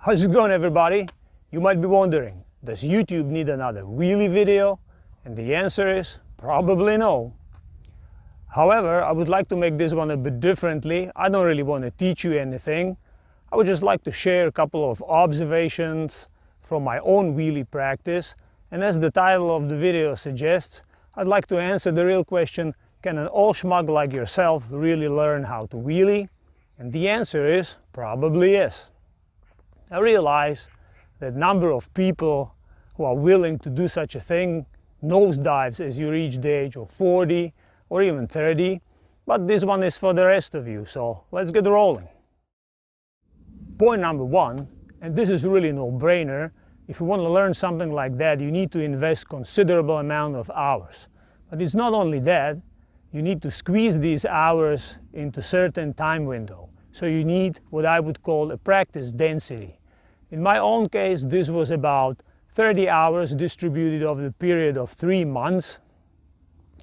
How's it going, everybody? You might be wondering, does YouTube need another wheelie video? And the answer is probably no. However, I would like to make this one a bit differently. I don't really want to teach you anything. I would just like to share a couple of observations from my own wheelie practice. And as the title of the video suggests, I'd like to answer the real question, can an old schmuck like yourself really learn how to wheelie? And the answer is probably yes. I realize that number of people who are willing to do such a thing nosedives as you reach the age of 40 or even 30, but this one is for the rest of you, so let's get rolling. Point number one, and this is really no-brainer, if you want to learn something like that, you need to invest considerable amount of hours. But it's not only that, you need to squeeze these hours into certain time window. So you need what I would call a practice density. In my own case, this was about 30 hours distributed over the period of 3 months.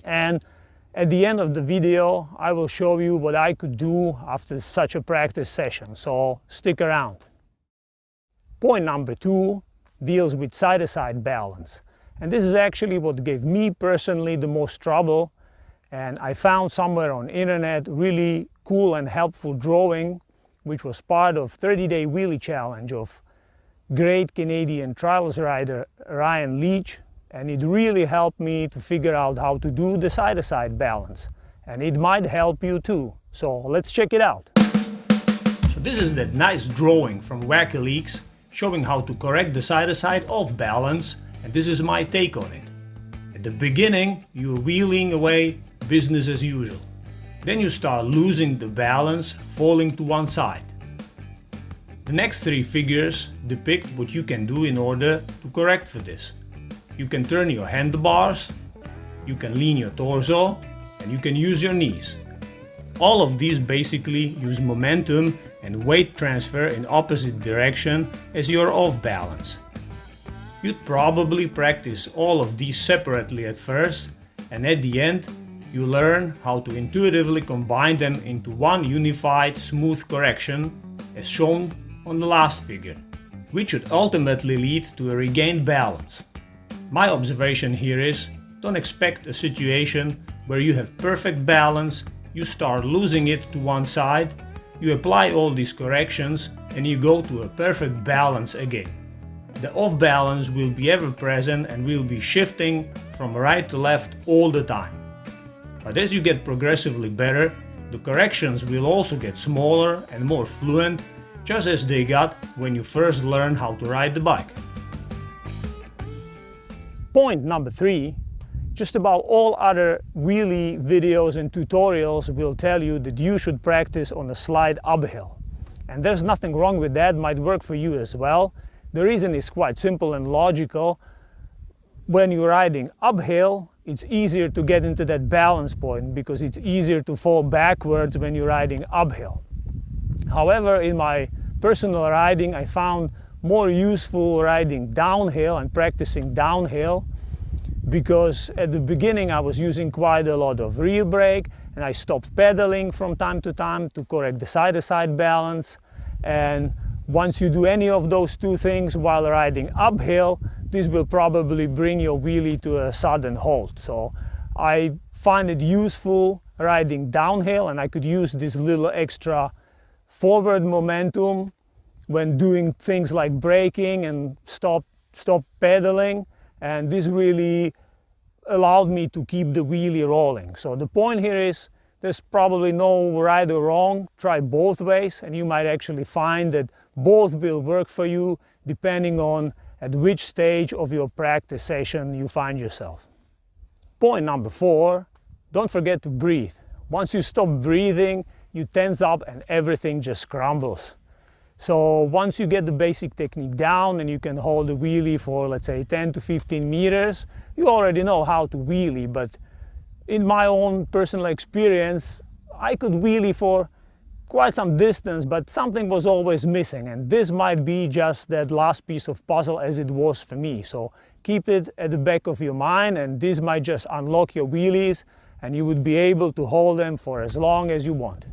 And at the end of the video, I will show you what I could do after such a practice session, so stick around. Point number two deals with side-to-side balance. And this is actually what gave me personally the most trouble. And I found somewhere on internet really cool and helpful drawing, which was part of 30-day wheelie challenge of great Canadian trials rider Ryan Leech. And it really helped me to figure out how to do the side-to-side balance. And it might help you too. So let's check it out. So this is that nice drawing from Wheelie showing how to correct the side-to-side off balance. And this is my take on it. At the beginning, you're wheeling away business as usual. Then you start losing the balance, falling to one side. The next 3 figures depict what you can do in order to correct for this. You can turn your handlebars, you can lean your torso, and you can use your knees. All of these basically use momentum and weight transfer in opposite direction as you're off balance. You'd probably practice all of these separately at first, and at the end you learn how to intuitively combine them into one unified smooth correction as shown on the last figure, which should ultimately lead to a regained balance. My observation here is, don't expect a situation where you have perfect balance, you start losing it to one side, you apply all these corrections and you go to a perfect balance again. The off balance will be ever present and will be shifting from right to left all the time. But as you get progressively better, the corrections will also get smaller and more fluent, just as they got when you first learned how to ride the bike. Point number 3, just about all other wheelie videos and tutorials will tell you that you should practice on a slide uphill. And there's nothing wrong with that, might work for you as well. The reason is quite simple and logical. When you're riding uphill, it's easier to get into that balance point because it's easier to fall backwards when you're riding uphill. However, in my personal riding, I found more useful riding downhill and practicing downhill because at the beginning I was using quite a lot of rear brake and I stopped pedaling from time to time to correct the side-to-side balance. And once you do any of those 2 things while riding uphill, this will probably bring your wheelie to a sudden halt. So I find it useful riding downhill, and I could use this little extra forward momentum when doing things like braking and stop pedaling, and this really allowed me to keep the wheelie rolling. So the point here is there's probably no right or wrong. Try both ways and you might actually find that both will work for you depending on at which stage of your practice session you find yourself. Point number 4, don't forget to breathe. Once you stop breathing, you tense up and everything just crumbles. So once you get the basic technique down and you can hold the wheelie for, let's say, 10 to 15 meters, you already know how to wheelie. But in my own personal experience, I could wheelie for quite some distance, but something was always missing, and this might be just that last piece of puzzle as it was for me. So keep it at the back of your mind, and this might just unlock your wheelies and you would be able to hold them for as long as you want.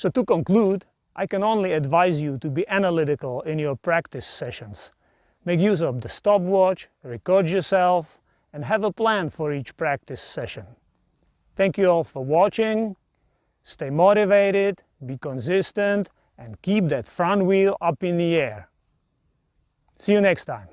So to conclude, I can only advise you to be analytical in your practice sessions. Make use of the stopwatch, record yourself, and have a plan for each practice session. Thank you all for watching. Stay motivated, be consistent, and keep that front wheel up in the air. See you next time.